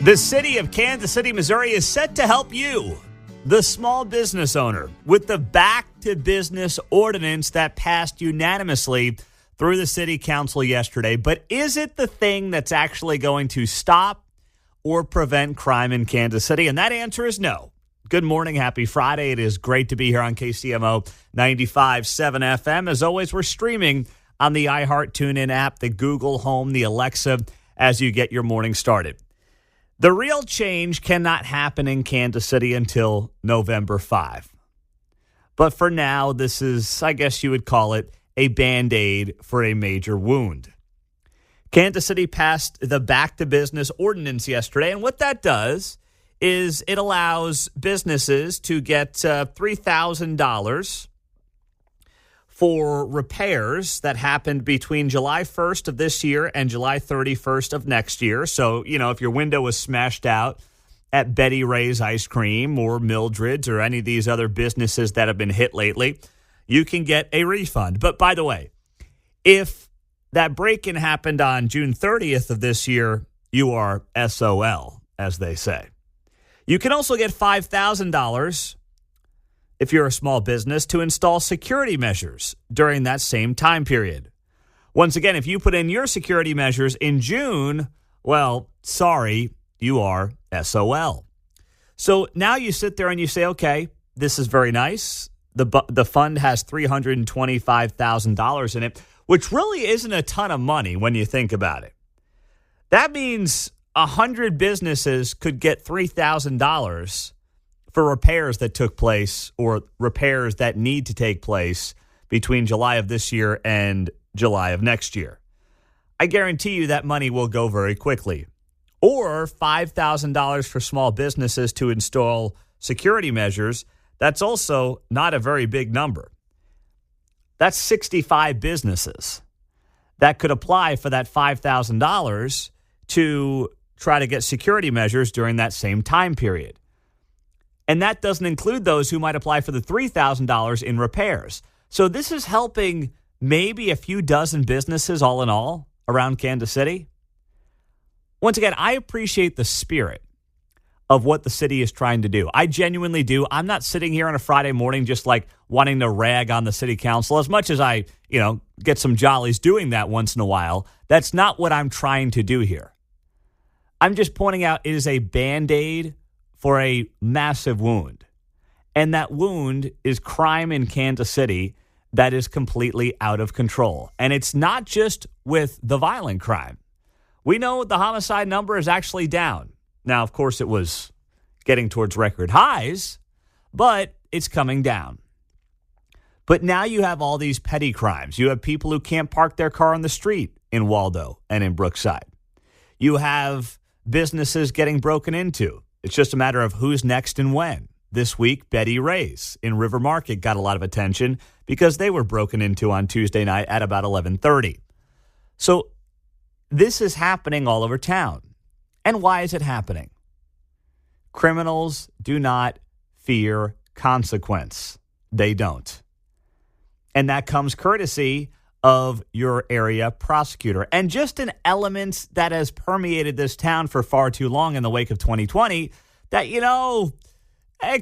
The city of Kansas City, Missouri is set to help you, the small business owner, with the Back to Business ordinance that passed unanimously through the city council yesterday. But is it the thing that's actually going to stop or prevent crime in Kansas City? And that answer is no. Good morning. Happy Friday. It is great to be here on KCMO 95.7 FM. As always, we're streaming on the iHeart TuneIn app, the Google Home, the Alexa, as you get your morning started. The real change cannot happen in Kansas City until November 5. But for now, this is, I guess you would call it, a Band-Aid for a major wound. Kansas City passed the Back to Business ordinance yesterday, and what that does is it allows businesses to get $3,000 for repairs that happened between July 1st of this year and July 31st of next year. So, if your window was smashed out at Betty Ray's Ice Cream or Mildred's or any of these other businesses that have been hit lately, you can get a refund. But by the way, if that break-in happened on June 30th of this year, you are SOL, as they say. You can also get $5,000 if you're a small business to install security measures during that same time period. Once again, if you put in your security measures in June, well, sorry, you are SOL. So now you sit there and you say, okay, this is very nice. The fund has $325,000 in it, which really isn't a ton of money when you think about it. That means 100 businesses could get $3,000 for repairs that took place or repairs that need to take place between July of this year and July of next year. I guarantee you that money will go very quickly. Or $5,000 for small businesses to install security measures. That's also not a very big number. That's 65 businesses that could apply for that $5,000 to try to get security measures during that same time period. And that doesn't include those who might apply for the $3,000 in repairs. So this is helping maybe a few dozen businesses all in all around Kansas City. Once again, I appreciate the spirit of what the city is trying to do. I genuinely do. I'm not sitting here on a Friday morning just like wanting to rag on the city council as much as I, get some jollies doing that once in a while. That's not what I'm trying to do here. I'm just pointing out it is a Band-Aid for a massive wound. And that wound is crime in Kansas City that is completely out of control. And it's not just with the violent crime. We know the homicide number is actually down. Now, of course, it was getting towards record highs, but it's coming down. But now you have all these petty crimes. You have people who can't park their car on the street in Waldo and in Brookside. You have businesses getting broken into. It's just a matter of who's next and when. This week, Betty Ray's in River Market got a lot of attention because they were broken into on Tuesday night at about 11:30. So this is happening all over town. And why is it happening? Criminals do not fear consequence. They don't. And that comes courtesy of your area prosecutor. And just an element that has permeated this town for far too long in the wake of 2020 that,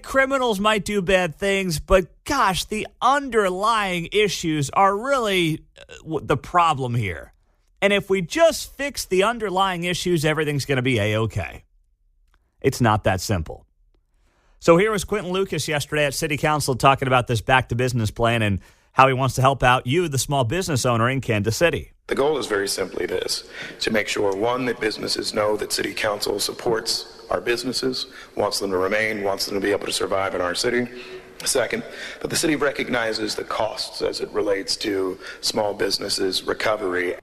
criminals might do bad things, but gosh, the underlying issues are really the problem here. And if we just fix the underlying issues, everything's going to be A-okay. It's not that simple. So here was Quentin Lucas yesterday at City Council talking about this Back to Business plan and how he wants to help out you, the small business owner in Kansas City. The goal is very simply this, to make sure, one, that businesses know that City Council supports our businesses, wants them to remain, wants them to be able to survive in our city. Second, that the city recognizes the costs as it relates to small businesses' recovery.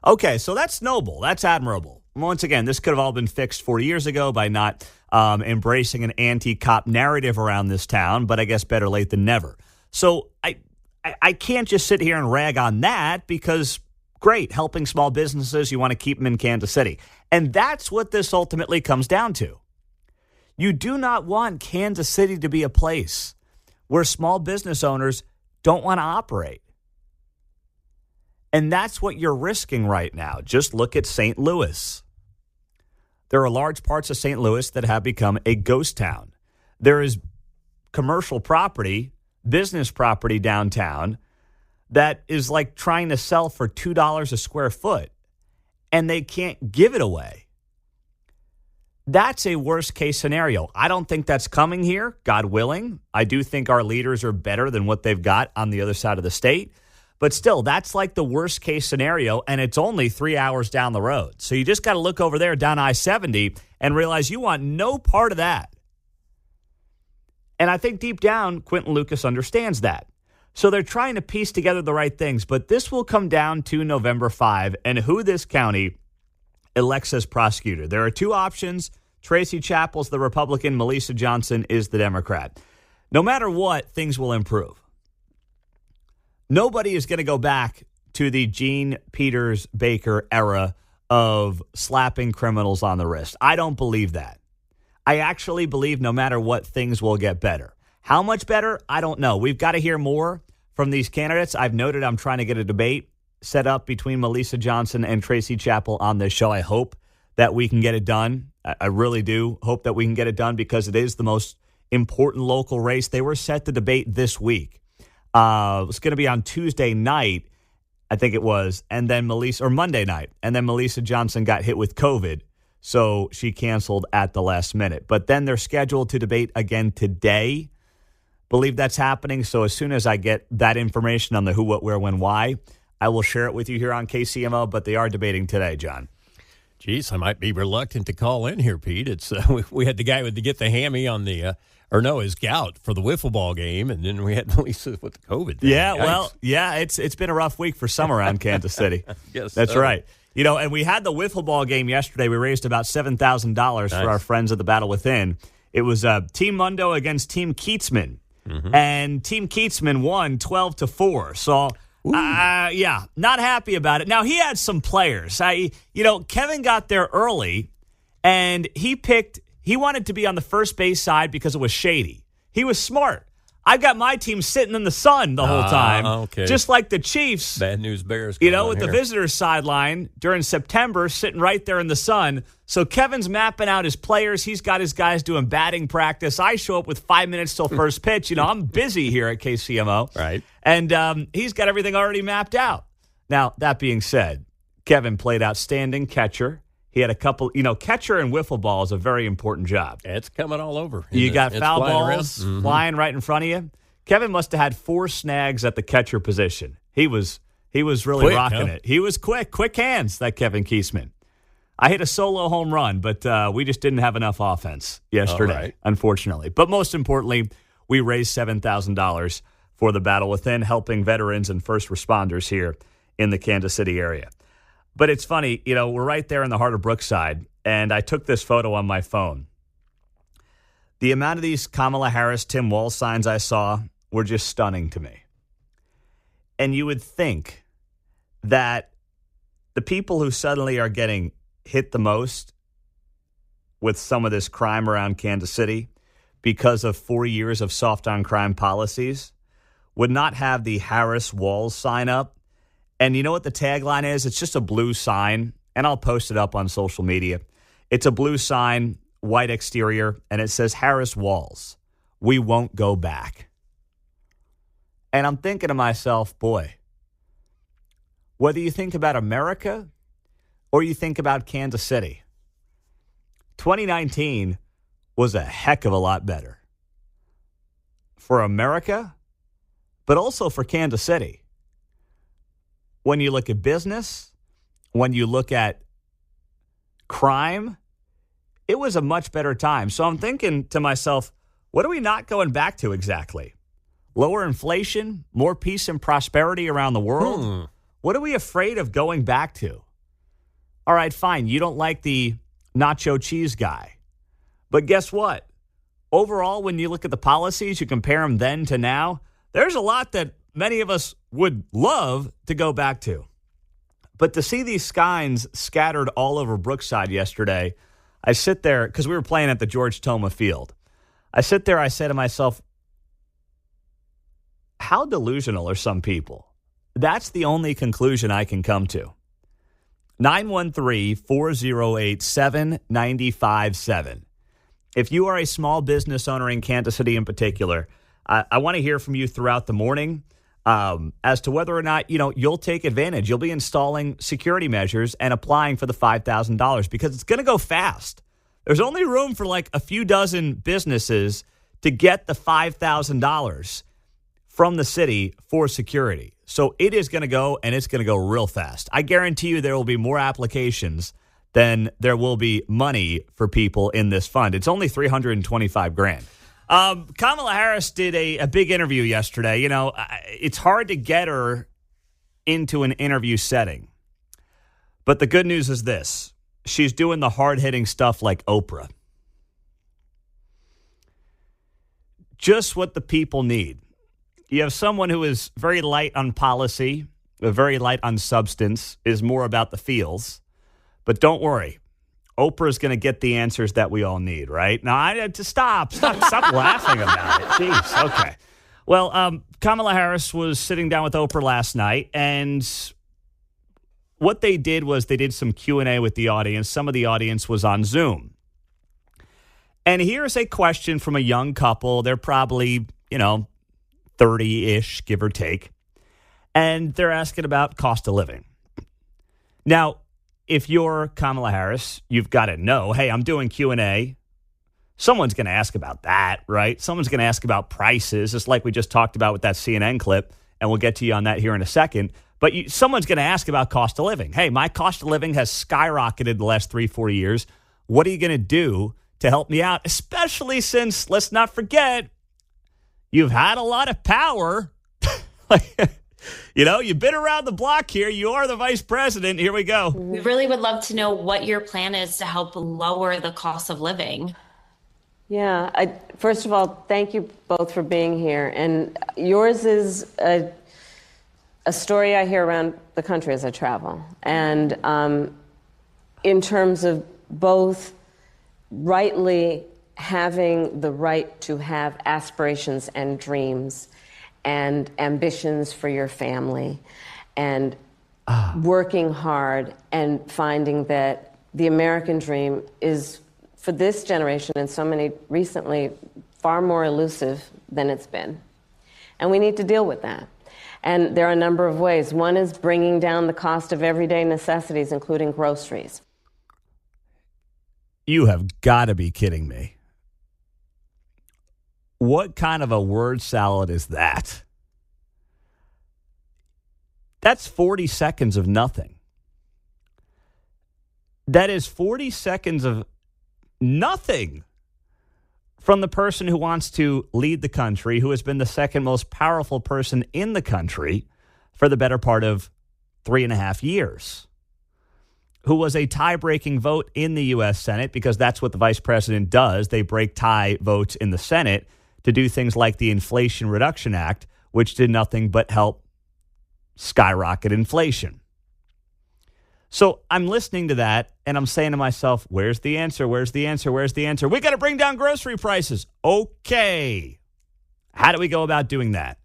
Okay, so that's noble. That's admirable. Once again, this could have all been fixed 40 years ago by not embracing an anti-cop narrative around this town, but I guess better late than never. So I can't just sit here and rag on that because, great, helping small businesses, you want to keep them in Kansas City. And that's what this ultimately comes down to. You do not want Kansas City to be a place where small business owners don't want to operate. And that's what you're risking right now. Just look at St. Louis. There are large parts of St. Louis that have become a ghost town. There is commercial property, business property downtown that is like trying to sell for $2 a square foot, and they can't give it away. That's a worst case scenario. I don't think that's coming here, God willing. I do think our leaders are better than what they've got on the other side of the state. But still, that's like the worst case scenario, and it's only 3 hours down the road. So you just got to look over there down I-70 and realize you want no part of that. And I think deep down, Quentin Lucas understands that. So they're trying to piece together the right things. But this will come down to November 5 and who this county elects as prosecutor. There are two options. Tracy Chappell's the Republican. Melissa Johnson is the Democrat. No matter what, things will improve. Nobody is going to go back to the Jean Peters Baker era of slapping criminals on the wrist. I don't believe that. I actually believe no matter what, things will get better. How much better? I don't know. We've got to hear more from these candidates. I've noted I'm trying to get a debate set up between Melissa Johnson and Tracy Chappell on this show. I hope that we can get it done. I really do hope that we can get it done because it is the most important local race. They were set to debate this week. It was going to be on Tuesday night, I think it was, and then Monday night, and then Melissa Johnson got hit with COVID, so she canceled at the last minute. But then they're scheduled to debate again today. Believe that's happening. So as soon as I get that information on the who, what, where, when, why, I will share it with you here on KCMO. But they are debating today, John. Geez, I might be reluctant to call in here, Pete. It's we had the guy with to get the hammy on the his gout for the wiffle ball game, and then we had Lisa with the COVID thing. Yeah, well, yeah, it's been a rough week for some around Kansas City. Yes, that's right. You know, and we had the wiffle ball game yesterday. We raised about $7,000 for our friends at the Battle Within. It was Team Mundo against Team Keatsman, and Team Keatsman won 12-4. So. Not happy about it. Now, he had some players. Kevin got there early, and he wanted to be on the first base side because it was shady. He was smart. I got my team sitting in the sun the whole time, okay. Just like the Chiefs. Bad news bears. With the visitors' sideline during September, sitting right there in the sun. So Kevin's mapping out his players. He's got his guys doing batting practice. I show up with 5 minutes till first pitch. I'm busy here at KCMO. Right. And he's got everything already mapped out. Now, that being said, Kevin played outstanding catcher. He had a couple, catcher and wiffle ball is a very important job. It's coming all over. You got foul balls flying right in front of you. Kevin must have had 4 snags at the catcher position. He was really quick, rocking it. He was quick hands, that Kevin Keesman. I hit a solo home run, but we just didn't have enough offense yesterday, unfortunately. But most importantly, we raised $7,000 for the Battle Within, helping veterans and first responders here in the Kansas City area. But it's funny, we're right there in the heart of Brookside, and I took this photo on my phone. The amount of these Kamala Harris, Tim Walz signs I saw were just stunning to me. And you would think that the people who suddenly are getting hit the most with some of this crime around Kansas City because of 4 years of soft on crime policies would not have the Harris Walz sign up. And you know what the tagline is? It's just a blue sign, and I'll post it up on social media. It's a blue sign, white exterior, and it says Harris Walz. We won't go back. And I'm thinking to myself, boy, whether you think about America or you think about Kansas City, 2019 was a heck of a lot better for America, but also for Kansas City. When you look at business, when you look at crime, it was a much better time. So I'm thinking to myself, what are we not going back to exactly? Lower inflation, more peace and prosperity around the world? What are we afraid of going back to? All right, fine. You don't like the nacho cheese guy. But guess what? Overall, when you look at the policies, you compare them then to now, there's a lot that many of us would love to go back to. But to see these signs scattered all over Brookside yesterday, I sit there, because we were playing at the George Toma Field. I sit there, I say to myself, how delusional are some people? That's the only conclusion I can come to. 913-408-7957. If you are a small business owner in Kansas City in particular, I want to hear from you throughout the morning as to whether or not, you'll take advantage. You'll be installing security measures and applying for the $5,000 because it's going to go fast. There's only room for like a few dozen businesses to get the $5,000 from the city for security. So it is going to go, and it's going to go real fast. I guarantee you there will be more applications than there will be money for people in this fund. It's only $325,000. Kamala Harris did a big interview yesterday. It's hard to get her into an interview setting. But the good news is this. She's doing the hard-hitting stuff like Oprah. Just what the people need. You have someone who is very light on policy, very light on substance, is more about the feels. But don't worry. Oprah's going to get the answers that we all need, right? Now, I had to stop laughing about it. Jeez, okay. Well, Kamala Harris was sitting down with Oprah last night, and what they did was they did some Q&A with the audience. Some of the audience was on Zoom. And here's a question from a young couple. They're probably, 30-ish, give or take. And they're asking about cost of living. Now, if you're Kamala Harris, you've got to know, hey, I'm doing Q&A. Someone's going to ask about that, right? Someone's going to ask about prices, just like we just talked about with that CNN clip, and we'll get to you on that here in a second. But someone's going to ask about cost of living. Hey, my cost of living has skyrocketed the last 3-4 years. What are you going to do to help me out? Especially since, let's not forget, you've had a lot of power. You've been around the block here. You are the vice president. Here we go. We really would love to know what your plan is to help lower the cost of living. Yeah. First of all, thank you both for being here. And yours is a story I hear around the country as I travel. And in terms of both rightly having the right to have aspirations and dreams and ambitions for your family and working hard and finding that the American dream is, for this generation and so many recently, far more elusive than it's been. And we need to deal with that. And there are a number of ways. One is bringing down the cost of everyday necessities, including groceries. You have got to be kidding me. What kind of a word salad is that? That's 40 seconds of nothing. That is 40 seconds of nothing from the person who wants to lead the country, who has been the second most powerful person in the country for the better part of 3.5 years, who was a tie-breaking vote in the U.S. Senate, because that's what the vice president does. They break tie votes in the Senate to do things like the Inflation Reduction Act, which did nothing but help skyrocket inflation. So I'm listening to that, and I'm saying to myself, where's the answer? Where's the answer? Where's the answer? We got to bring down grocery prices. Okay. How do we go about doing that?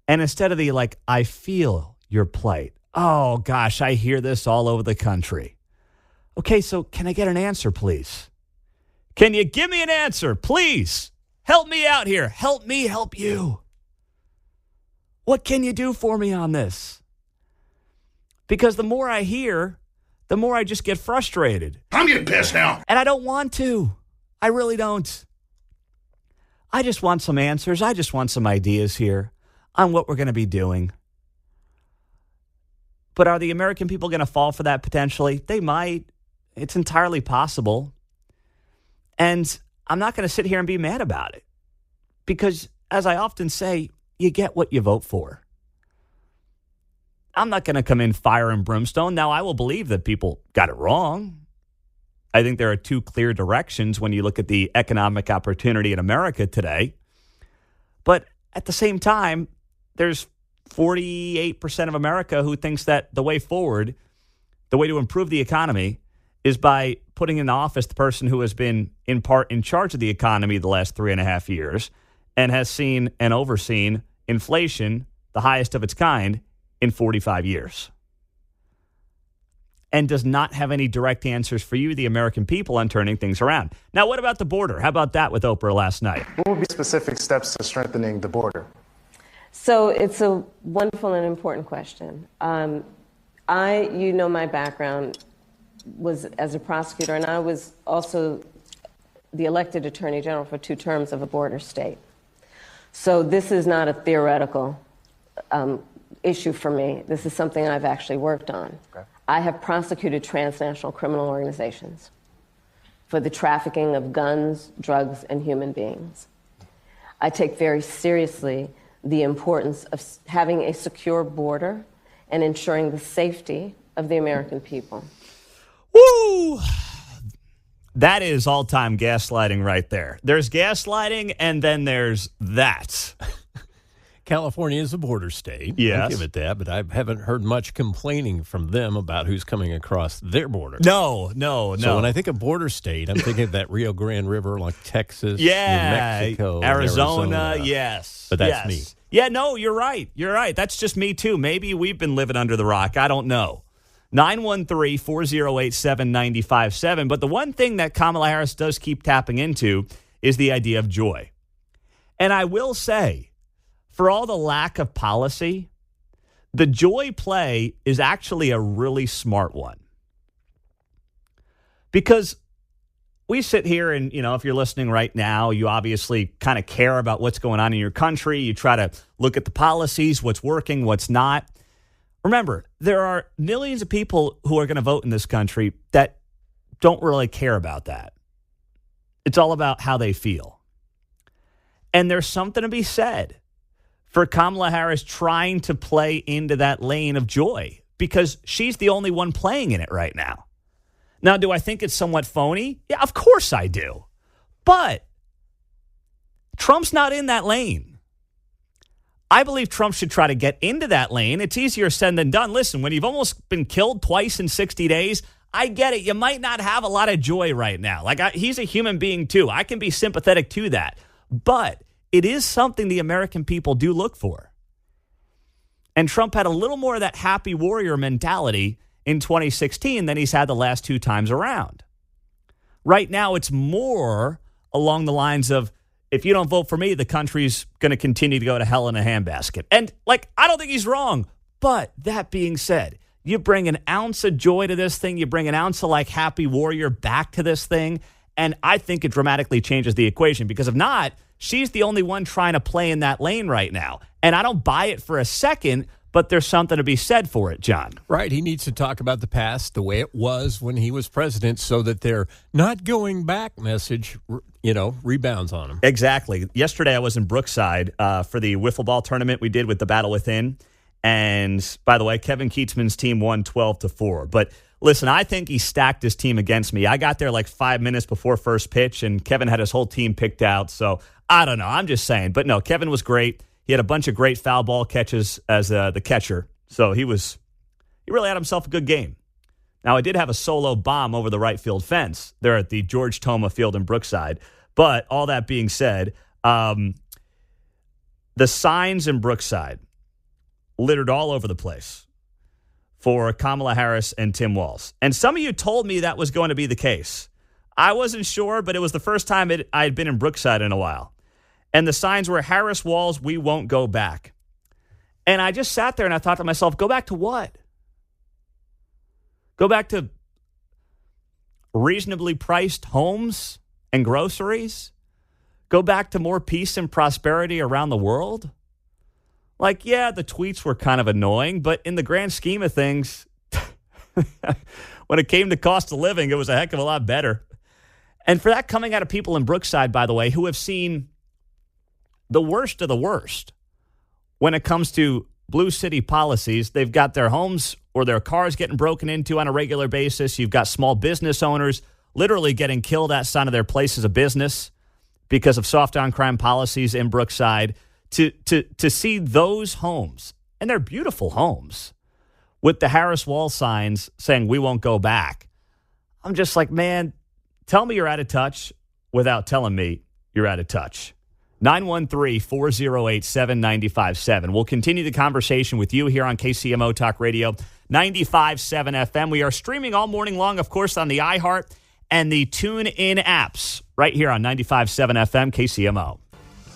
And instead of the, I feel your plight. Oh, gosh, I hear this all over the country. Okay, so can I get an answer, please? Can you give me an answer, please? Help me out here. Help me help you. What can you do for me on this? Because the more I hear, the more I just get frustrated. I'm getting pissed now. And I don't want to. I really don't. I just want some answers. I just want some ideas here on what we're going to be doing. But are the American people going to fall for that potentially? They might. It's entirely possible. And I'm not going to sit here and be mad about it. Because, as I often say, you get what you vote for. I'm not going to come in fire and brimstone. Now, I will believe that people got it wrong. I think there are two clear directions when you look at the economic opportunity in America today. But at the same time, there's 48% of America who thinks that the way forward, the way to improve the economy, is by putting in office the person who has been in part in charge of the economy the last 3.5 years and has seen and overseen inflation, the highest of its kind, in 45 years. and does not have any direct answers for you, the American people, on turning things around. Now, what about the border? How about that with Oprah last night? What would be specific steps to strengthening the border? So it's a wonderful and important question. You know, my background was as a prosecutor, and I was also the elected attorney general for 2 terms of a border state. So this is not a theoretical issue for me. This is something I've actually worked on. Okay. I have prosecuted transnational criminal organizations for the trafficking of guns, drugs, and human beings. I take very seriously the importance of having a secure border and ensuring the safety of the American people. Woo! That is all-time gaslighting right there. There's gaslighting, and then there's that. California is a border state. Yes. I'll give it that, but I haven't heard much complaining from them about who's coming across their border. No. So when I think of border state, I'm thinking of that Rio Grande River, like Texas, yeah, New Mexico, Arizona, yes. But that's me. Yeah, no, you're right. You're right. That's just me, too. Maybe we've been living under the rock. I don't know. 913-408-7957. But the one thing that Kamala Harris does keep tapping into is the idea of joy. And I will say, for all the lack of policy, the joy play is actually a really smart one. Because we sit here and, you know, if you're listening right now, you obviously kind of care about what's going on in your country. You try to look at the policies, what's working, what's not. Remember, there are millions of people who are going to vote in this country that don't really care about that. It's all about how they feel. And there's something to be said for Kamala Harris trying to play into that lane of joy because she's the only one playing in it right now. Now, do I think it's somewhat phony? Yeah, of course I do. But Trump's not in that lane. I believe Trump should try to get into that lane. It's easier said than done. Listen, when you've almost been killed twice in 60 days, I get it. You might not have a lot of joy right now. He's a human being, too. I can be sympathetic to that. But it is something the American people do look for. And Trump had a little more of that happy warrior mentality in 2016 than he's had the last 2 times around. Right now, it's more along the lines of, if you don't vote for me, the country's going to continue to go to hell in a handbasket. And, I don't think he's wrong. But that being said, you bring an ounce of joy to this thing, you bring an ounce of, happy warrior back to this thing, and I think it dramatically changes the equation. Because if not, she's the only one trying to play in that lane right now. And I don't buy it for a second, but there's something to be said for it, John. Right. He needs to talk about the past, the way it was when he was president, so that their not going back message, rebounds on him. Exactly. Yesterday I was in Brookside for the wiffle ball tournament we did with the Battle Within. And by the way, Kevin Keatsman's team won 12-4. But listen, I think he stacked his team against me. I got there 5 minutes before first pitch, and Kevin had his whole team picked out. So I don't know. I'm just saying. But no, Kevin was great. He had a bunch of great foul ball catches as the catcher. So he really had himself a good game. Now, I did have a solo bomb over the right field fence there at the George Toma Field in Brookside. But all that being said, the signs in Brookside littered all over the place for Kamala Harris and Tim Walz. And some of you told me that was going to be the case. I wasn't sure, but it was the first time I had been in Brookside in a while. And the signs were, Harris, Walz, we won't go back. And I just sat there and I thought to myself, go back to what? Go back to reasonably priced homes and groceries? Go back to more peace and prosperity around the world? Yeah, the tweets were kind of annoying, but in the grand scheme of things, when it came to cost of living, it was a heck of a lot better. And for that coming out of people in Brookside, by the way, who have seen the worst of the worst when it comes to blue city policies. They've got their homes or their cars getting broken into on a regular basis. You've got small business owners literally getting killed outside of their places of business because of soft on crime policies in Brookside. To see those homes, and they're beautiful homes, with the Harris Wall signs saying we won't go back. I'm just like, man, tell me you're out of touch without telling me you're out of touch. 913-408-7957. We'll continue the conversation with you here on KCMO Talk Radio 95.7 FM. We are streaming all morning long, of course, on the iHeart and the TuneIn apps right here on 95.7 FM KCMO.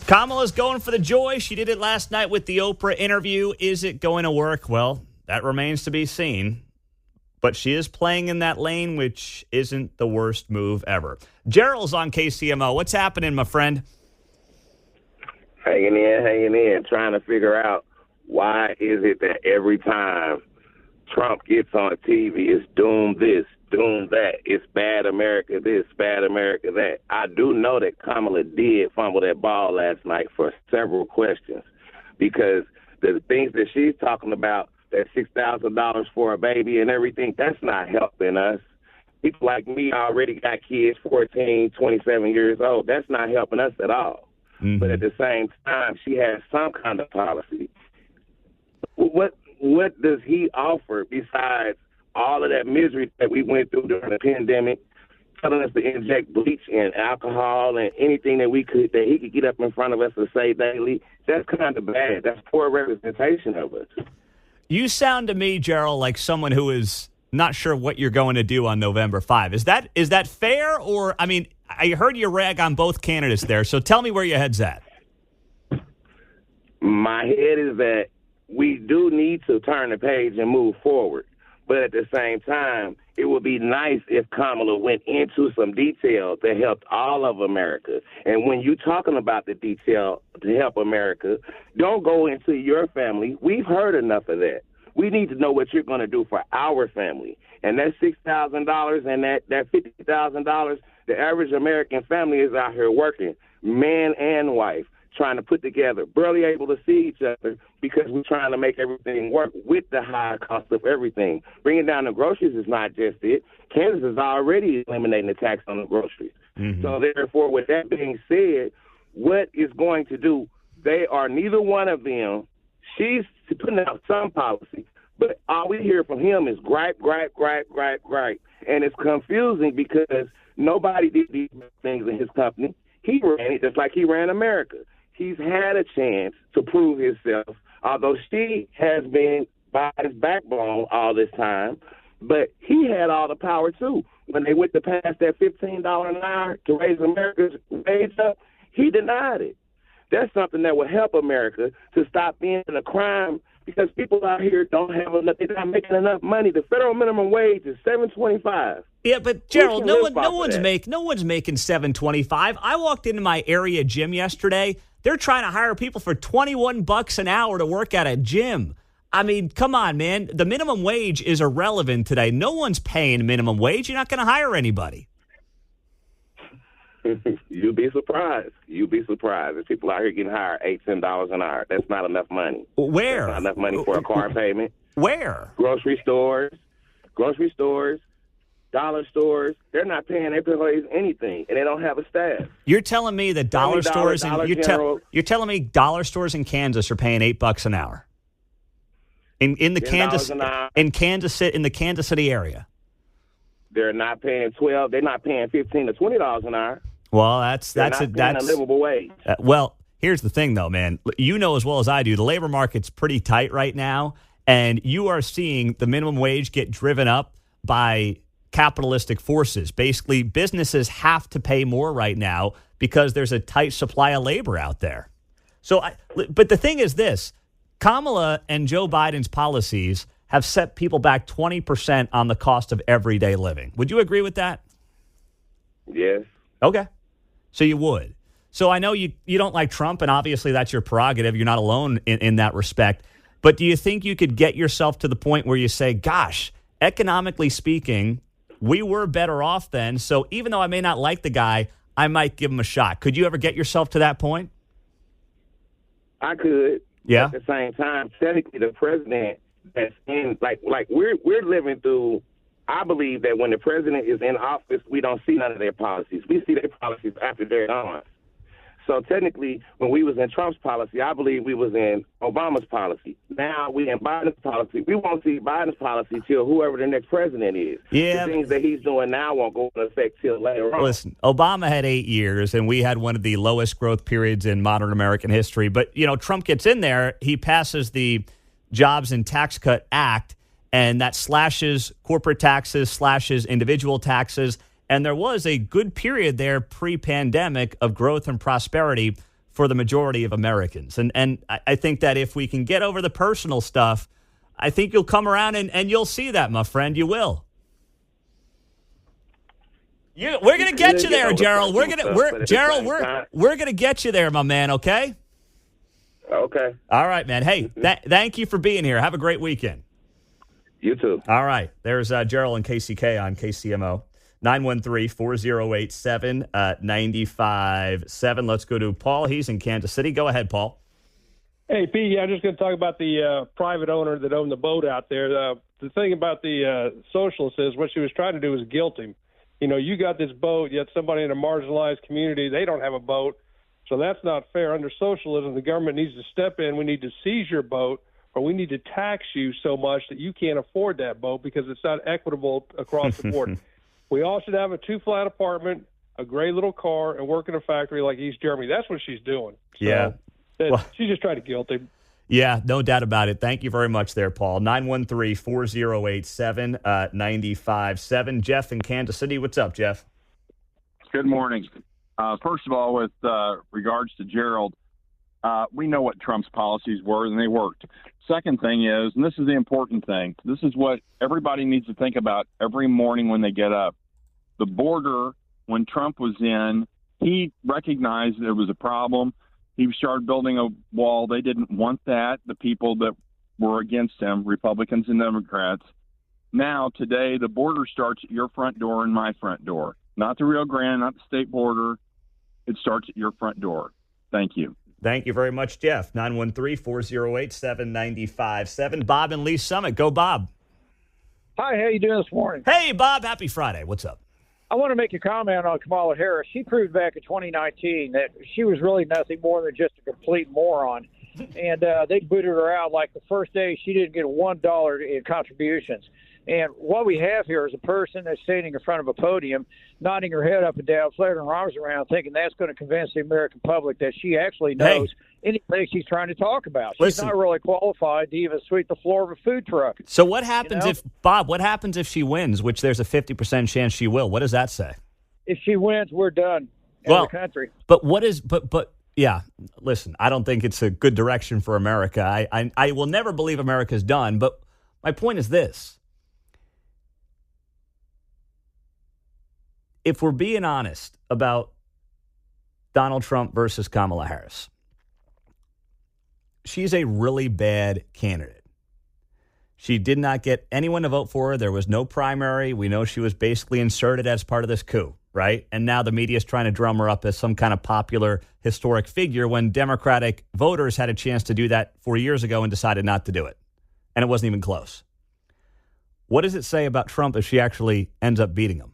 Kamala's going for the joy. She did it last night with the Oprah interview. Is it going to work? Well, that remains to be seen. But she is playing in that lane, which isn't the worst move ever. Gerald's on KCMO. What's happening, my friend? Hanging in, trying to figure out why is it that every time Trump gets on TV, it's doom this, doom that. It's bad America this, bad America that. I do know that Kamala did fumble that ball last night for several questions because the things that she's talking about, that $6,000 for a baby and everything, that's not helping us. People like me already got kids 14, 27 years old. That's not helping us at all. Mm-hmm. But at the same time, she has some kind of policy. What does he offer besides all of that misery that we went through during the pandemic, telling us to inject bleach and alcohol and anything that he could get up in front of us to say daily? That's kind of bad. That's poor representation of us. You sound to me, Gerald, like someone who is not sure what you're going to do on November 5. Is that fair? Or, I mean, I heard you rag on both candidates there, so tell me where your head's at. My head is that we do need to turn the page and move forward. But at the same time, it would be nice if Kamala went into some detail that helped all of America. And when you're talking about the detail to help America, don't go into your family. We've heard enough of that. We need to know what you're going to do for our family. And that $6,000 and that $50,000, the average American family is out here working, man and wife, trying to put together, barely able to see each other because we're trying to make everything work with the high cost of everything. Bringing down the groceries is not just it. Kansas is already eliminating the tax on the groceries. Mm-hmm. So therefore, with that being said, what is going to do? They are neither one of them. She's putting out some policy, but all we hear from him is gripe. And it's confusing because nobody did these things in his company. He ran it just like he ran America. He's had a chance to prove himself, although she has been by his backbone all this time. But he had all the power, too. When they went to pass that $15 an hour to raise America's wage up, he denied it. That's something that will help America to stop being a crime because people out here don't have enough. They're not making enough money. The federal minimum wage is $7.25. Yeah, but Gerald, no one's making $7.25. I walked into my area gym yesterday. They're trying to hire people for $21 an hour to work at a gym. I mean, come on, man. The minimum wage is irrelevant today. No one's paying minimum wage. You're not going to hire anybody. You'd be surprised. There's people out here getting hired $8, $10 an hour. That's not enough money. Where? That's not enough money for a car payment. Where? Grocery stores, dollar stores. They're not paying their employees anything, and they don't have a staff. You're telling me that dollar stores you're telling me dollar stores in Kansas are paying $8 an hour in the Kansas City area. They're not paying $12. They're not paying $15 to $20 an hour. Well, that's a livable wage. Well, here's the thing, though, man. You know as well as I do, the labor market's pretty tight right now, and you are seeing the minimum wage get driven up by capitalistic forces. Basically, businesses have to pay more right now because there's a tight supply of labor out there. But the thing is this, Kamala and Joe Biden's policies have set people back 20% on the cost of everyday living. Would you agree with that? Yes. Okay. So you would. So I know you don't like Trump, and obviously that's your prerogative. You're not alone in that respect. But do you think you could get yourself to the point where you say, gosh, economically speaking, we were better off then, so even though I may not like the guy, I might give him a shot. Could you ever get yourself to that point? I could. Yeah. At the same time, technically the president that's in, like we're living through, I believe that when the president is in office, we don't see none of their policies. We see their policies after they're gone. So technically, when we was in Trump's policy, I believe we was in Obama's policy. Now we in Biden's policy. We won't see Biden's policy till whoever the next president is. Yeah. The things that he's doing now won't go into effect till later on. Listen, Obama had 8 years, and we had one of the lowest growth periods in modern American history. But, Trump gets in there. He passes the Jobs and Tax Cut Act, and that slashes corporate taxes, slashes individual taxes. And there was a good period there pre-pandemic of growth and prosperity for the majority of Americans. And I think that if we can get over the personal stuff, I think you'll come around and you'll see that, my friend. You will. We're going to get you there, Gerald. We're going to get you there, my man, okay? Okay. All right, man. Hey, thank you for being here. Have a great weekend. You too. All right. There's Gerald and KCK on KCMO. 913-408-7957. Let's go to Paul. He's in Kansas City. Go ahead, Paul. Hey, Pete, I'm just going to talk about the private owner that owned the boat out there. The thing about the socialist is what she was trying to do was guilt him. You got this boat, yet somebody in a marginalized community, they don't have a boat. So that's not fair. Under socialism, the government needs to step in. We need to seize your boat, or we need to tax you so much that you can't afford that boat because it's not equitable across the board. We all should have a 2-flat apartment, a gray little car, and work in a factory like East Germany. That's what she's doing. So yeah. She just tried to guilt him. Yeah, no doubt about it. Thank you very much there, Paul. 913-408-7957. Jeff in Kansas City. What's up, Jeff? Good morning. First of all, with regards to Gerald, we know what Trump's policies were, and they worked. Second thing is, and this is the important thing, this is what everybody needs to think about every morning when they get up. The border, when Trump was in, he recognized there was a problem. He started building a wall. They didn't want that, the people that were against him, Republicans and Democrats. Now, today, the border starts at your front door and my front door. Not the Rio Grande, not the state border. It starts at your front door. Thank you. Thank you very much, Jeff. 913-408-7957. Bob in Lee Summit. Go, Bob. Hi, how you doing this morning? Hey, Bob. Happy Friday. What's up? I want to make a comment on Kamala Harris. She proved back in 2019 that she was really nothing more than just a complete moron. And they booted her out like the first day she didn't get $1 in contributions. And what we have here is a person that's standing in front of a podium, nodding her head up and down, flaring her arms around, thinking that's going to convince the American public that she actually knows anything she's trying to talk about. She's not really qualified to even sweep the floor of a food truck. So what happens if, Bob, what happens if she wins, which there's a 50% chance she will? What does that say? If she wins, we're done as a country. But what is, yeah, listen, I don't think it's a good direction for America. I will never believe America's done, but my point is this. If we're being honest about Donald Trump versus Kamala Harris, she's a really bad candidate. She did not get anyone to vote for her. There was no primary. We know she was basically inserted as part of this coup, right? And now the media is trying to drum her up as some kind of popular historic figure when Democratic voters had a chance to do that 4 years ago and decided not to do it. And it wasn't even close. What does it say about Trump if she actually ends up beating him?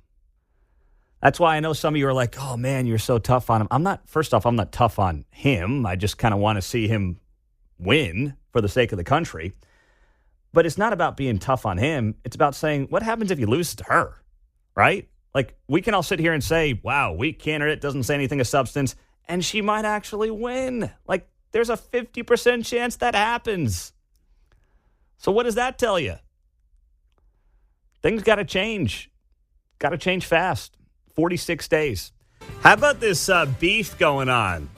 That's why I know some of you are like, oh, man, you're so tough on him. First off, I'm not tough on him. I just kind of want to see him win for the sake of the country. But it's not about being tough on him. It's about saying, what happens if you lose to her, right? Like, we can all sit here and say, wow, weak candidate, doesn't say anything of substance, and she might actually win. Like, there's a 50% chance that happens. So what does that tell you? Things got to change. Got to change fast. 46 days. How about this beef going on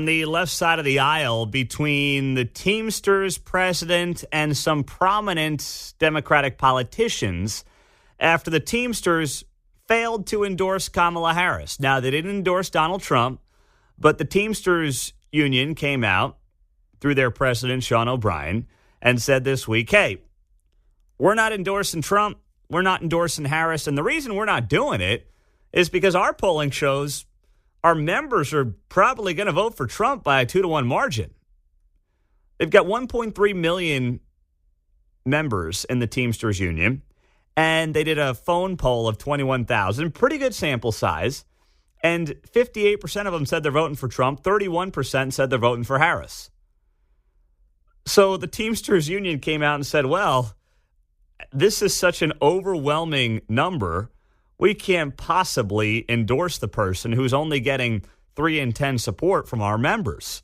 the left side of the aisle between the Teamsters president and some prominent Democratic politicians after the Teamsters failed to endorse Kamala Harris? Now, they didn't endorse Donald Trump, but the Teamsters union came out through their president, Sean O'Brien, and said this week, hey, we're not endorsing Trump. We're not endorsing Harris. And the reason we're not doing it is because our polling shows our members are probably going to vote for Trump by a 2-1 margin. They've got 1.3 million members in the Teamsters Union, and they did a phone poll of 21,000, pretty good sample size. And 58% of them said they're voting for Trump. 31% said they're voting for Harris. So the Teamsters Union came out and said, well, this is such an overwhelming number. We can't possibly endorse the person who's only getting 3 in 10 support from our members.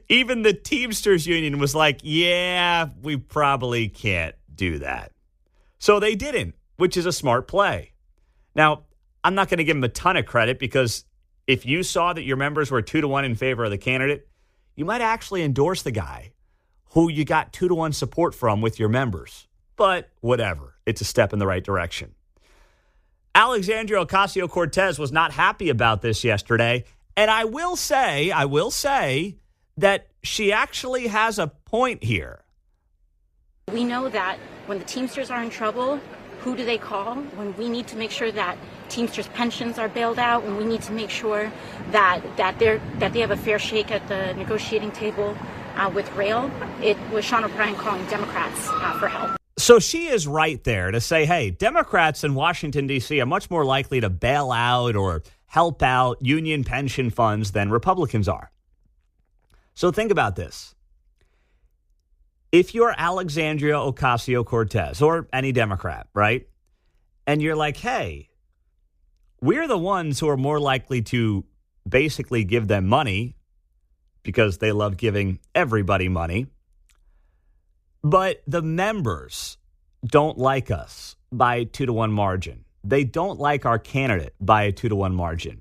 Even the Teamsters Union was like, yeah, we probably can't do that. So they didn't, which is a smart play. Now, I'm not going to give them a ton of credit because if you saw that your members were 2-1 in favor of the candidate, you might actually endorse the guy who you got 2-1 support from with your members. But whatever, it's a step in the right direction. Alexandria Ocasio-Cortez was not happy about this yesterday. And I will say that she actually has a point here. We know that when the Teamsters are in trouble, who do they call? When we need to make sure that Teamsters pensions are bailed out, when we need to make sure that they have a fair shake at the negotiating table with rail, it was Sean O'Brien calling Democrats for help. So she is right there to say, hey, Democrats in Washington, D.C. are much more likely to bail out or help out union pension funds than Republicans are. So think about this. If you're Alexandria Ocasio-Cortez or any Democrat, right, and you're like, hey, we're the ones who are more likely to basically give them money because they love giving everybody money, but the members don't like us by a 2-1 margin. They don't like our candidate by a 2-1 margin.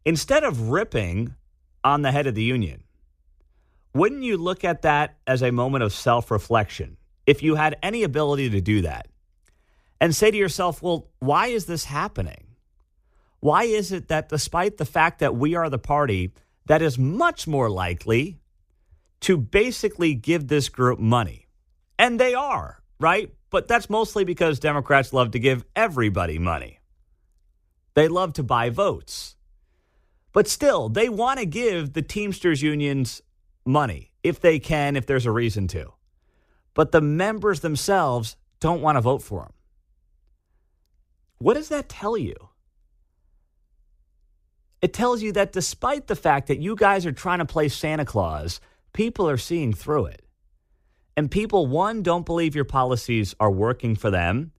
Instead of ripping on the head of the union, wouldn't you look at that as a moment of self-reflection, if you had any ability to do that, and say to yourself, well, why is this happening? Why is it that despite the fact that we are the party that is much more likely to basically give this group money, and they are, right? But that's mostly because Democrats love to give everybody money. They love to buy votes. But still, they want to give the Teamsters unions money, if they can, if there's a reason to. But the members themselves don't want to vote for them. What does that tell you? It tells you that despite the fact that you guys are trying to play Santa Claus, people are seeing through it. And people, one, don't believe your policies are working for them.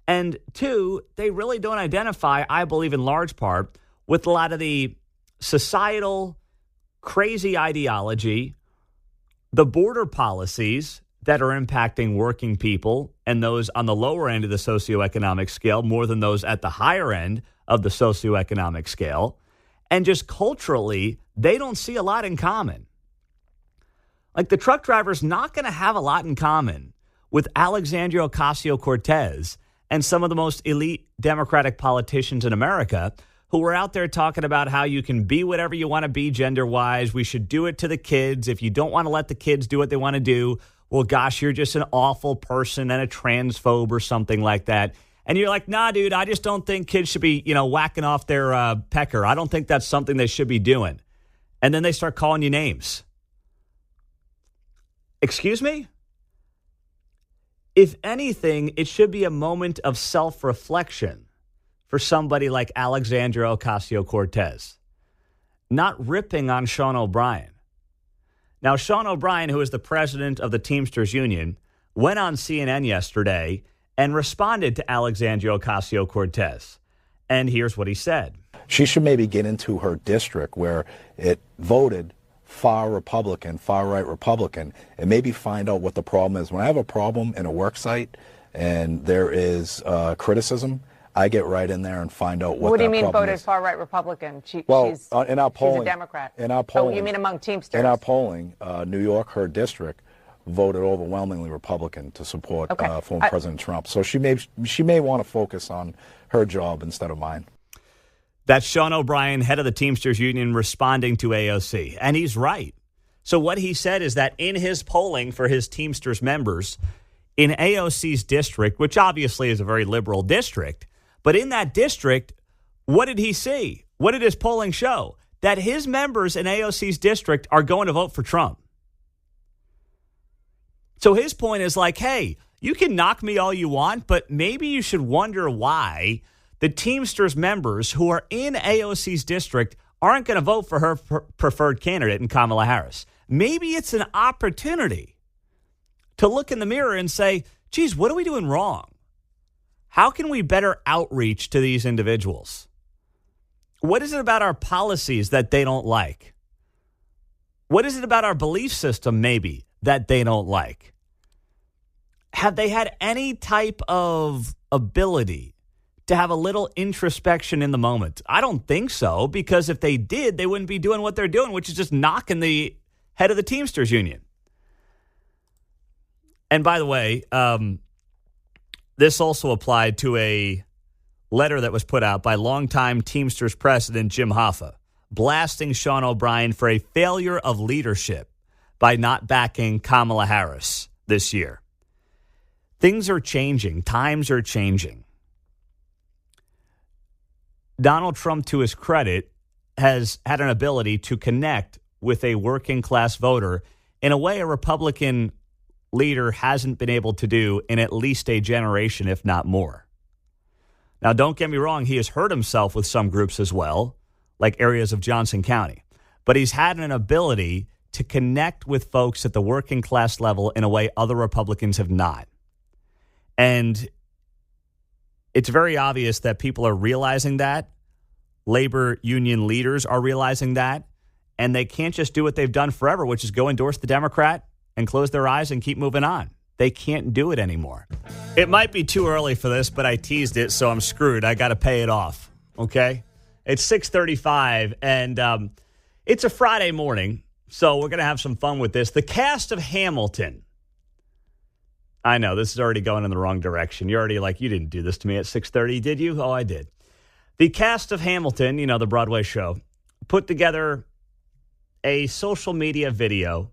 And two, they really don't identify, I believe in large part, with a lot of the societal crazy ideology, the border policies that are impacting working people and those on the lower end of the socioeconomic scale more than those at the higher end of the socioeconomic scale. And just culturally, they don't see a lot in common. Like the truck driver's not going to have a lot in common with Alexandria Ocasio-Cortez and some of the most elite Democratic politicians in America who were out there talking about how you can be whatever you want to be gender-wise. We should do it to the kids. If you don't want to let the kids do what they want to do, well, gosh, you're just an awful person and a transphobe or something like that. And you're like, nah, dude, I just don't think kids should be, whacking off their pecker. I don't think that's something they should be doing. And then they start calling you names. Excuse me? If anything, it should be a moment of self-reflection for somebody like Alexandria Ocasio-Cortez, not ripping on Sean O'Brien. Now, Sean O'Brien, who is the president of the Teamsters Union, went on CNN yesterday and responded to Alexandria Ocasio-Cortez. And here's what he said. She should maybe get into her district where it voted far Republican, far right Republican, and maybe find out what the problem is. When I have a problem in a work site and there is criticism, I get right in there and find out what. What do you mean voted is. Far right Republican? In our polling, she's a Democrat. In our polling, you mean among Teamsters? In our polling, New York, her district, voted overwhelmingly Republican to support former President Trump. So she may want to focus on her job instead of mine. That's Sean O'Brien, head of the Teamsters Union, responding to AOC. And he's right. So what he said is that in his polling for his Teamsters members, in AOC's district, which obviously is a very liberal district, but in that district, what did he see? What did his polling show? That his members in AOC's district are going to vote for Trump. So his point is like, hey, you can knock me all you want, but maybe you should wonder why the Teamsters members who are in AOC's district aren't going to vote for her preferred candidate in Kamala Harris. Maybe it's an opportunity to look in the mirror and say, geez, what are we doing wrong? How can we better outreach to these individuals? What is it about our policies that they don't like? What is it about our belief system, maybe, that they don't like? Have they had any type of ability to have a little introspection in the moment? I don't think so, because if they did, they wouldn't be doing what they're doing, which is just knocking the head of the Teamsters Union. And by the way, this also applied to a letter that was put out by longtime Teamsters president Jim Hoffa, blasting Sean O'Brien for a failure of leadership by not backing Kamala Harris this year. Things are changing. Times are changing. Donald Trump, to his credit, has had an ability to connect with a working class voter in a way a Republican leader hasn't been able to do in at least a generation, if not more. Now, don't get me wrong, he has hurt himself with some groups as well, like areas of Johnson County. But he's had an ability to connect with folks at the working class level in a way other Republicans have not. And it's very obvious that people are realizing that. Labor union leaders are realizing that. And they can't just do what they've done forever, which is go endorse the Democrat and close their eyes and keep moving on. They can't do it anymore. It might be too early for this, but I teased it, so I'm screwed. I got to pay it off, okay? It's 6:35, and it's a Friday morning, so we're going to have some fun with this. The cast of Hamilton. I know, this is already going in the wrong direction. You're already like, you didn't do this to me at 6:30, did you? Oh, I did. The cast of Hamilton, you know, the Broadway show, put together a social media video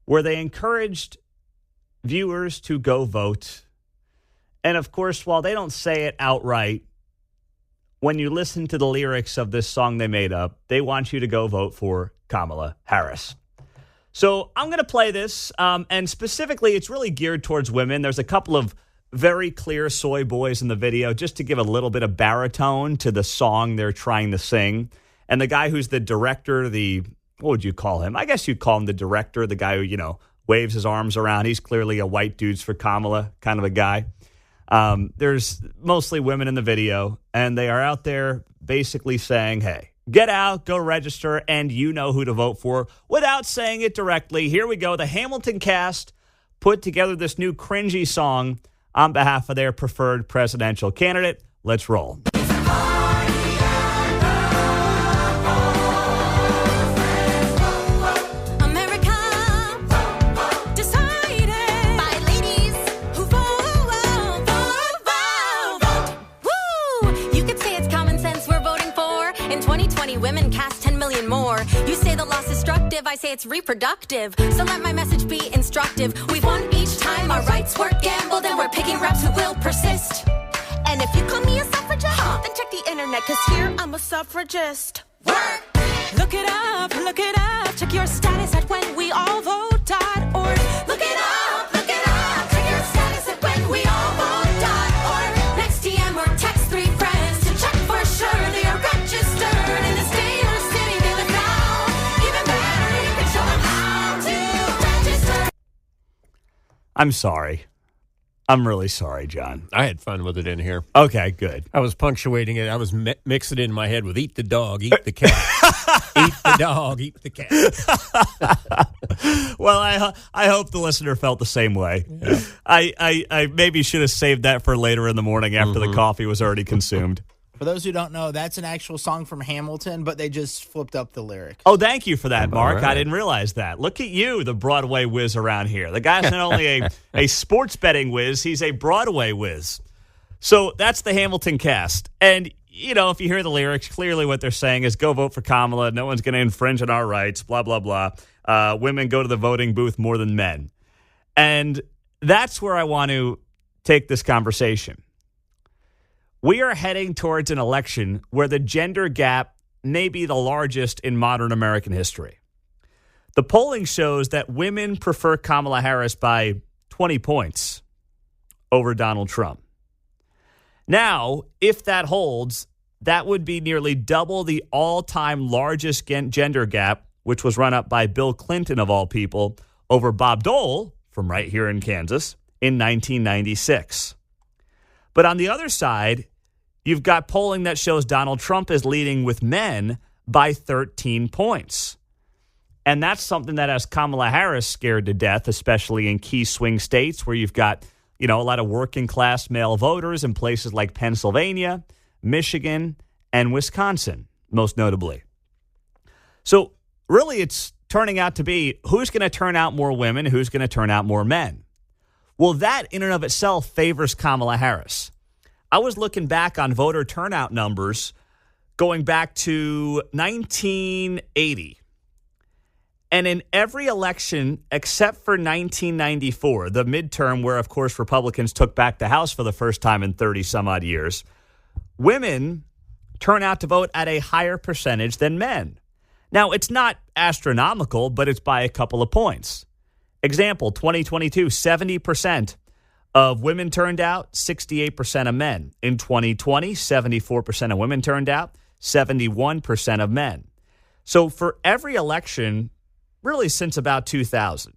where they encouraged viewers to go vote. And of course, while they don't say it outright, when you listen to the lyrics of this song they made up, they want you to go vote for Kamala Harris. So I'm going to play this, and specifically, it's really geared towards women. There's a couple of very clear soy boys in the video, just to give a little bit of baritone to the song they're trying to sing. And the guy who's the director, what would you call him? I guess you'd call him the director, the guy who, you know, waves his arms around. He's clearly a white dudes for Kamala kind of a guy. There's mostly women in the video, and they are out there basically saying, hey, get out, go register, and you know who to vote for without saying it directly. Here we go. The Hamilton cast put together this new cringy song on behalf of their preferred presidential candidate. Let's roll. Women cast 10 million more. You say the loss is destructive, I say it's reproductive. So let my message be instructive. We've won each time our rights were gambled, and we're picking raps who will persist. And if you call me a suffragist, then check the internet, cause here I'm a suffragist. Work! Look it up, check your status at whenweallvote.org. Look it up, check your status at whenweallvote.org. Next DM or text 3 friends to check for sure they are registered. I'm sorry. I'm really sorry, John. I had fun with it in here. Okay, good. I was punctuating it. I was mixing it in my head with eat the dog, eat the cat. Eat the dog, eat the cat. Well, I hope the listener felt the same way. Yeah. I maybe should have saved that for later in the morning after the coffee was already consumed. For those who don't know, that's an actual song from Hamilton, but they just flipped up the lyrics. Oh, thank you for that, Mark. Right. I didn't realize that. Look at you, the Broadway whiz around here. The guy's not only a sports betting whiz, he's a Broadway whiz. So that's the Hamilton cast. And, you know, if you hear the lyrics, clearly what they're saying is go vote for Kamala. No one's going to infringe on our rights, blah, blah, blah. Women go to the voting booth more than men. And that's where I want to take this conversation. We are heading towards an election where the gender gap may be the largest in modern American history. The polling shows that women prefer Kamala Harris by 20 points over Donald Trump. Now, if that holds, that would be nearly double the all-time largest gender gap, which was run up by Bill Clinton, of all people, over Bob Dole from right here in Kansas in 1996. But on the other side, you've got polling that shows Donald Trump is leading with men by 13 points. And that's something that has Kamala Harris scared to death, especially in key swing states where you've got, a lot of working class male voters in places like Pennsylvania, Michigan, and Wisconsin, most notably. So really it's turning out to be who's going to turn out more women, who's going to turn out more men. Well, that in and of itself favors Kamala Harris. I was looking back on voter turnout numbers going back to 1980. And in every election except for 1994, the midterm where, of course, Republicans took back the House for the first time in 30 some odd years, women turn out to vote at a higher percentage than men. Now, it's not astronomical, but it's by a couple of points. Example, 2022, 70% of women turned out, 68% of men. In 2020, 74% of women turned out, 71% of men. So for every election, really since about 2000,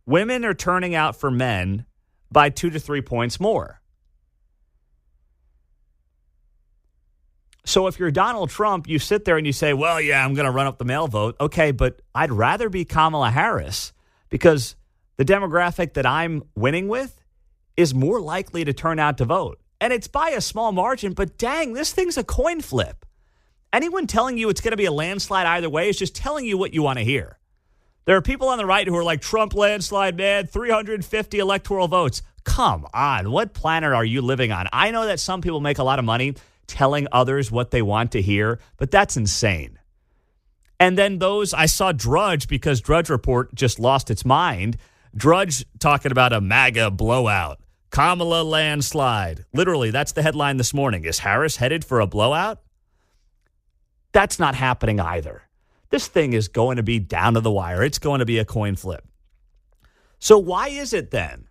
women are turning out for men by 2 to 3 points more. So if you're Donald Trump, you sit there and you say, well, yeah, I'm going to run up the male vote. Okay, but I'd rather be Kamala Harris because the demographic that I'm winning with is more likely to turn out to vote. And it's by a small margin, but dang, this thing's a coin flip. Anyone telling you it's going to be a landslide either way is just telling you what you want to hear. There are people on the right who are like, Trump landslide, man, 350 electoral votes. Come on, what planet are you living on? I know that some people make a lot of money telling others what they want to hear, but that's insane. And then I saw Drudge, because Drudge Report just lost its mind. Drudge talking about a MAGA blowout. Kamala landslide. Literally, that's the headline this morning. Is Harris headed for a blowout? That's not happening either. This thing is going to be down to the wire. It's going to be a coin flip. So why is it then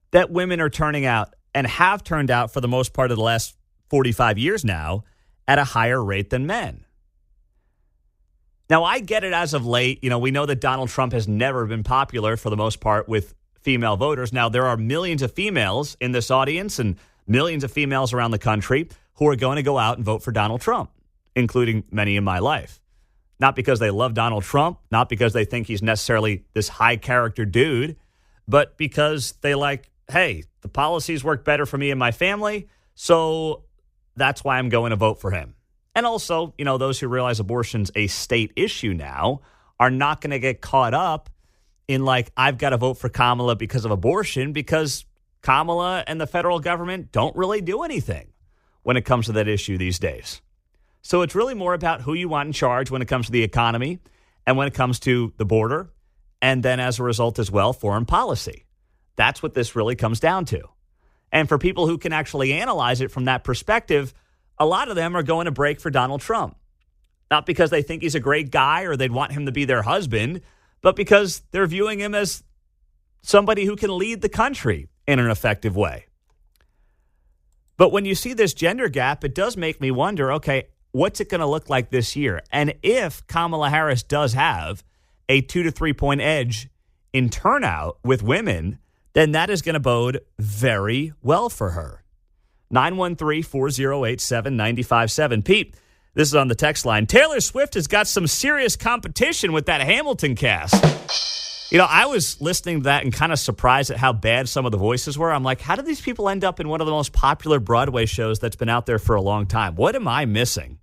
that women are turning out and have turned out for the most part of the last 45 years now at a higher rate than men? Now, I get it as of late. We know that Donald Trump has never been popular for the most part with female voters. Now, there are millions of females in this audience and millions of females around the country who are going to go out and vote for Donald Trump, including many in my life. Not because they love Donald Trump, not because they think he's necessarily this high character dude, but because they like, hey, the policies work better for me and my family, so that's why I'm going to vote for him. And also, those who realize abortion's a state issue now are not going to get caught up in like, I've got to vote for Kamala because of abortion, because Kamala and the federal government don't really do anything when it comes to that issue these days. So it's really more about who you want in charge when it comes to the economy and when it comes to the border, and then as a result as well, foreign policy. That's what this really comes down to. And for people who can actually analyze it from that perspective, a lot of them are going to break for Donald Trump. Not because they think he's a great guy or they'd want him to be their husband, but because they're viewing him as somebody who can lead the country in an effective way. But when you see this gender gap, it does make me wonder, okay, what's it going to look like this year? And if Kamala Harris does have a 2 to 3 point edge in turnout with women, then that is going to bode very well for her. 913-408-7957. Pete, this is on the text line. Taylor Swift has got some serious competition with that Hamilton cast. I was listening to that and kind of surprised at how bad some of the voices were. I'm like, how did these people end up in one of the most popular Broadway shows that's been out there for a long time? What am I missing?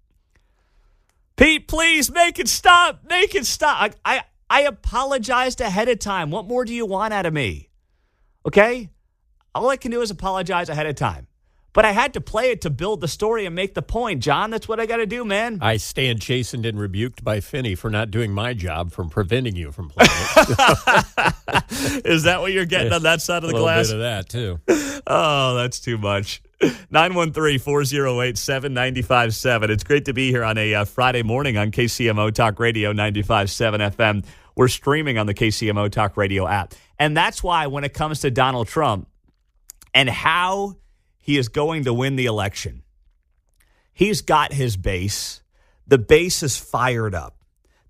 Pete, please make it stop. Make it stop. I apologized ahead of time. What more do you want out of me? Okay? All I can do is apologize ahead of time. But I had to play it to build the story and make the point, John. That's what I got to do, man. I stand chastened and rebuked by Finney for not doing my job from preventing you from playing it. Is that what you're getting on that side of the glass? A little bit of that, too. Oh, that's too much. 913-408-7957. It's great to be here on a Friday morning on KCMO Talk Radio 95.7 FM. We're streaming on the KCMO Talk Radio app. And that's why when it comes to Donald Trump and how he is going to win the election. He's got his base. The base is fired up.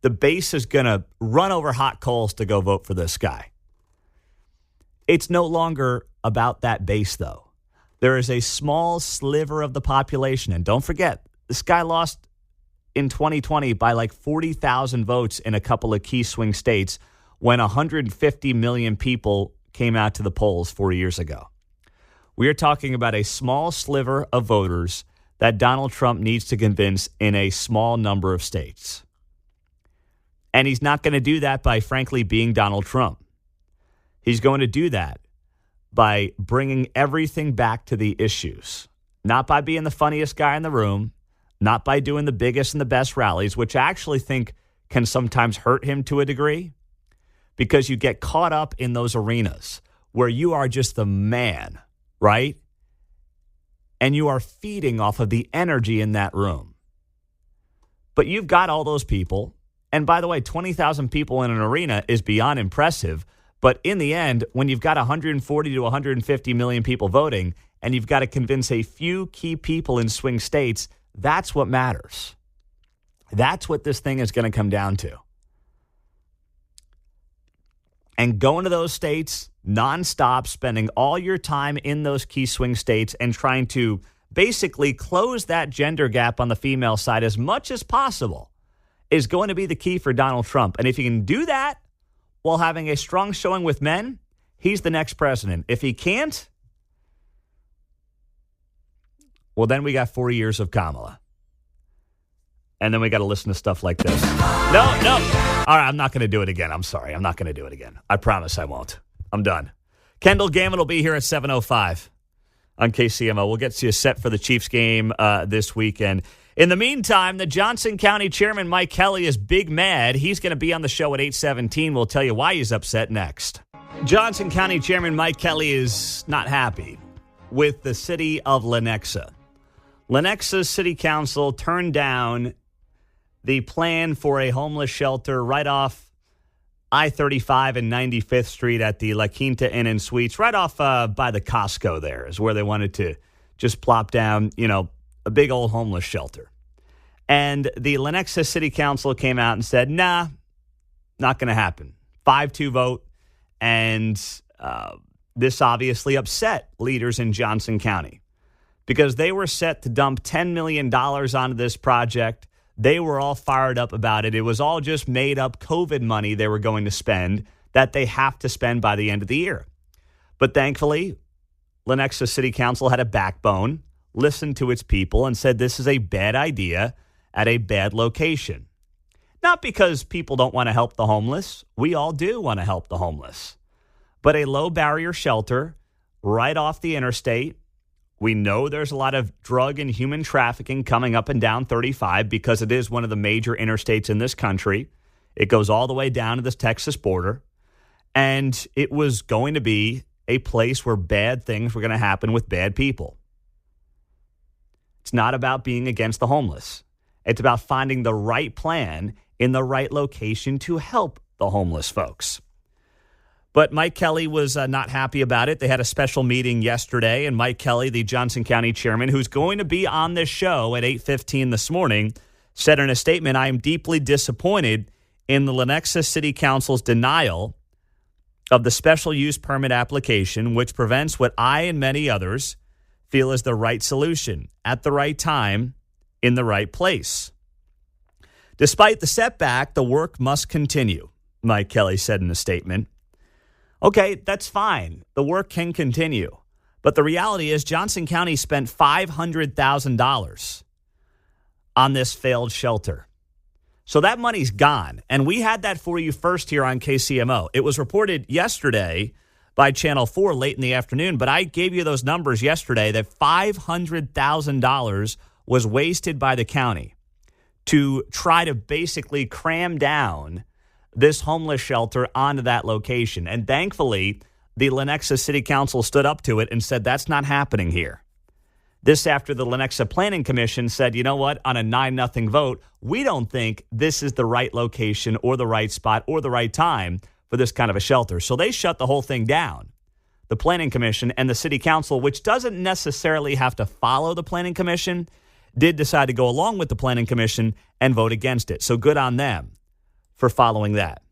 The base is going to run over hot coals to go vote for this guy. It's no longer about that base, though. There is a small sliver of the population. And don't forget, this guy lost in 2020 by like 40,000 votes in a couple of key swing states when 150 million people came out to the polls 4 years ago. We are talking about a small sliver of voters that Donald Trump needs to convince in a small number of states. And he's not going to do that by, frankly, being Donald Trump. He's going to do that by bringing everything back to the issues, not by being the funniest guy in the room, not by doing the biggest and the best rallies, which I actually think can sometimes hurt him to a degree, because you get caught up in those arenas where you are just the man, right? And you are feeding off of the energy in that room. But you've got all those people. And by the way, 20,000 people in an arena is beyond impressive. But in the end, when you've got 140 to 150 million people voting, and you've got to convince a few key people in swing states, that's what matters. That's what this thing is going to come down to. And going to those states nonstop, spending all your time in those key swing states and trying to basically close that gender gap on the female side as much as possible is going to be the key for Donald Trump. And if he can do that while having a strong showing with men, he's the next president. If he can't, well, then we got 4 years of Kamala. And then we got to listen to stuff like this. No. All right, I'm not going to do it again. I'm sorry. I'm not going to do it again. I promise I won't. I'm done. Kendall Gammon will be here at 7:05 on KCMO. We'll get you set for the Chiefs game this weekend. In the meantime, the Johnson County Chairman Mike Kelly is big mad. He's going to be on the show at 8:17. We'll tell you why he's upset next. Johnson County Chairman Mike Kelly is not happy with the city of Lenexa. Lenexa's city council turned down the plan for a homeless shelter right off I-35 and 95th Street at the La Quinta Inn and Suites, right off by the Costco there is where they wanted to just plop down, a big old homeless shelter. And the Lenexa City Council came out and said, nah, not going to happen. 5-2 vote. And this obviously upset leaders in Johnson County because they were set to dump $10 million onto this project. They were all fired up about it. It was all just made up COVID money they were going to spend that they have to spend by the end of the year. But thankfully, Lenexa City Council had a backbone, listened to its people, and said this is a bad idea at a bad location. Not because people don't want to help the homeless. We all do want to help the homeless. But a low-barrier shelter right off the interstate. We know there's a lot of drug and human trafficking coming up and down 35 because it is one of the major interstates in this country. It goes all the way down to the Texas border. And it was going to be a place where bad things were going to happen with bad people. It's not about being against the homeless. It's about finding the right plan in the right location to help the homeless folks. But Mike Kelly was not happy about it. They had a special meeting yesterday, and Mike Kelly, the Johnson County chairman, who's going to be on this show at 8:15 this morning, said in a statement, I am deeply disappointed in the Lenexa City Council's denial of the special use permit application, which prevents what I and many others feel is the right solution at the right time in the right place. Despite the setback, the work must continue, Mike Kelly said in a statement. Okay, that's fine. The work can continue. But the reality is Johnson County spent $500,000 on this failed shelter. So that money's gone. And we had that for you first here on KCMO. It was reported yesterday by Channel 4 late in the afternoon, but I gave you those numbers yesterday that $500,000 was wasted by the county to try to basically cram down this homeless shelter onto that location. And thankfully, the Lenexa City Council stood up to it and said, that's not happening here. This after the Lenexa Planning Commission said, you know what, on a 9-0 vote, we don't think this is the right location or the right spot or the right time for this kind of a shelter. So they shut the whole thing down. the Planning Commission, and the City Council, which doesn't necessarily have to follow the Planning Commission, did decide to go along with the Planning Commission and vote against it. So good on them for following that.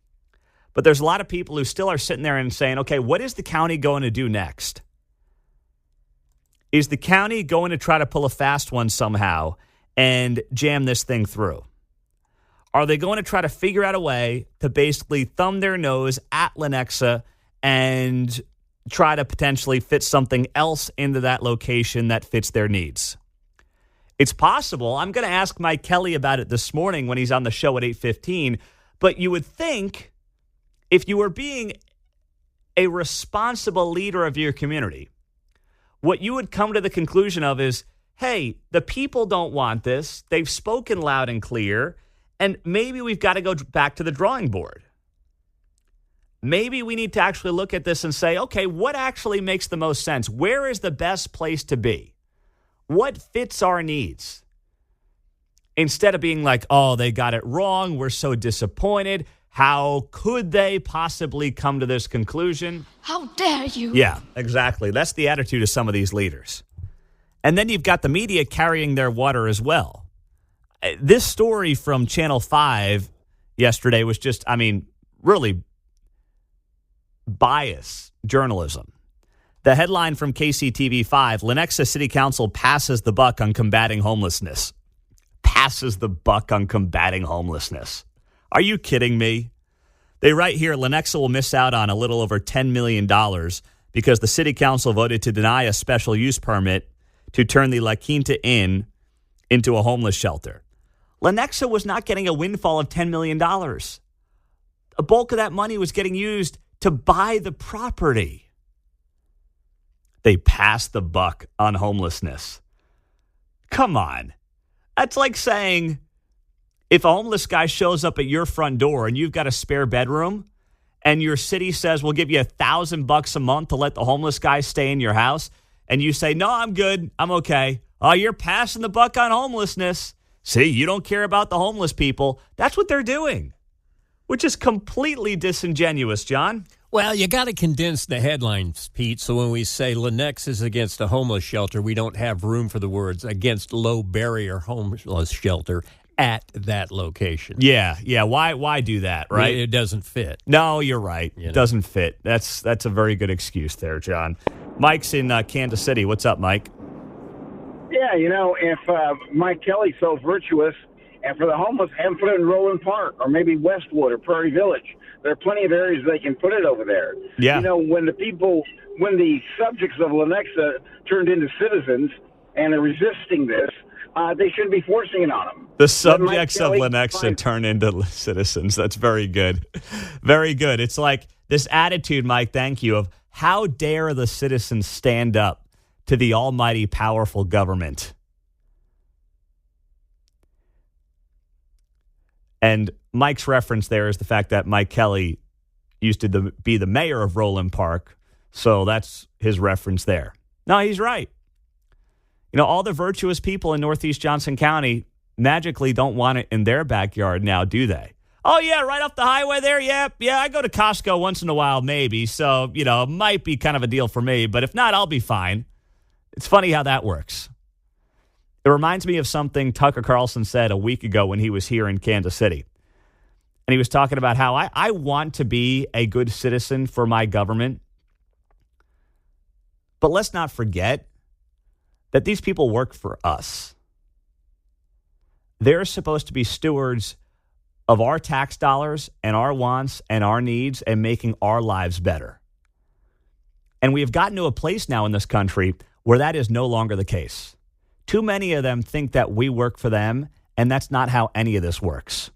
But there's a lot of people who still are sitting there and saying, okay, what is the county going to do next? Is the county going to try to pull a fast one somehow and jam this thing through? Are they going to try to figure out a way to basically thumb their nose at Lenexa and try to potentially fit something else into that location that fits their needs? It's possible. I'm going to ask Mike Kelly about it this morning when he's on the show at 8:15. But you would think if you were being a responsible leader of your community, what you would come to the conclusion of is, hey, the people don't want this. They've spoken loud and clear. And maybe we've got to go back to the drawing board. Maybe we need to actually look at this and say, okay, what actually makes the most sense? Where is the best place to be? What fits our needs? Instead of being like, oh, they got it wrong. We're so disappointed. How could they possibly come to this conclusion? How dare you? Yeah, exactly. That's the attitude of some of these leaders. And then you've got the media carrying their water as well. This story from Channel 5 yesterday was just, really biased journalism. The headline from KCTV5, Lenexa City Council passes the buck on combating homelessness. Passes the buck on combating homelessness. Are you kidding me? They write here, Lenexa will miss out on a little over $10 million because the City Council voted to deny a special use permit to turn the La Quinta Inn into a homeless shelter. Lenexa was not getting a windfall of $10 million. A bulk of that money was getting used to buy the property. They passed the buck on homelessness. Come on. That's like saying if a homeless guy shows up at your front door and you've got a spare bedroom and your city says we'll give you $1,000 a month to let the homeless guy stay in your house, and you say, no, I'm good, I'm okay. Oh, you're passing the buck on homelessness. See, you don't care about the homeless people. That's what they're doing, which is completely disingenuous, John. Well, you got to condense the headlines, Pete. So when we say Lenexa is against a homeless shelter, we don't have room for the words against low barrier homeless shelter at that location. Yeah. Why do that, right? It doesn't fit. No, you're right. It doesn't fit. That's a very good excuse there, John. Mike's in Kansas City. What's up, Mike? Yeah, if Mike Kelly's so virtuous, and for the homeless, have them put it in Roland Park or maybe Westwood or Prairie Village. There are plenty of areas they can put it over there. Yeah. When the subjects of Lenexa turned into citizens and are resisting this, they shouldn't be forcing it on them. The subjects of Lenexa turn into citizens. That's very good. Very good. It's like this attitude, Mike, thank you, of how dare the citizens stand up to the almighty powerful government. And Mike's reference there is the fact that Mike Kelly used to be the mayor of Roland Park, so that's his reference there. No, he's right. All the virtuous people in Northeast Johnson County magically don't want it in their backyard now, do they? Oh, yeah, right off the highway there? Yeah, I go to Costco once in a while, maybe, so, it might be kind of a deal for me, but if not, I'll be fine. It's funny how that works. It reminds me of something Tucker Carlson said a week ago when he was here in Kansas City. And he was talking about how I want to be a good citizen for my government. But let's not forget that these people work for us. They're supposed to be stewards of our tax dollars and our wants and our needs and making our lives better. And we have gotten to a place now in this country where that is no longer the case. Too many of them think that we work for them, and that's not how any of this works.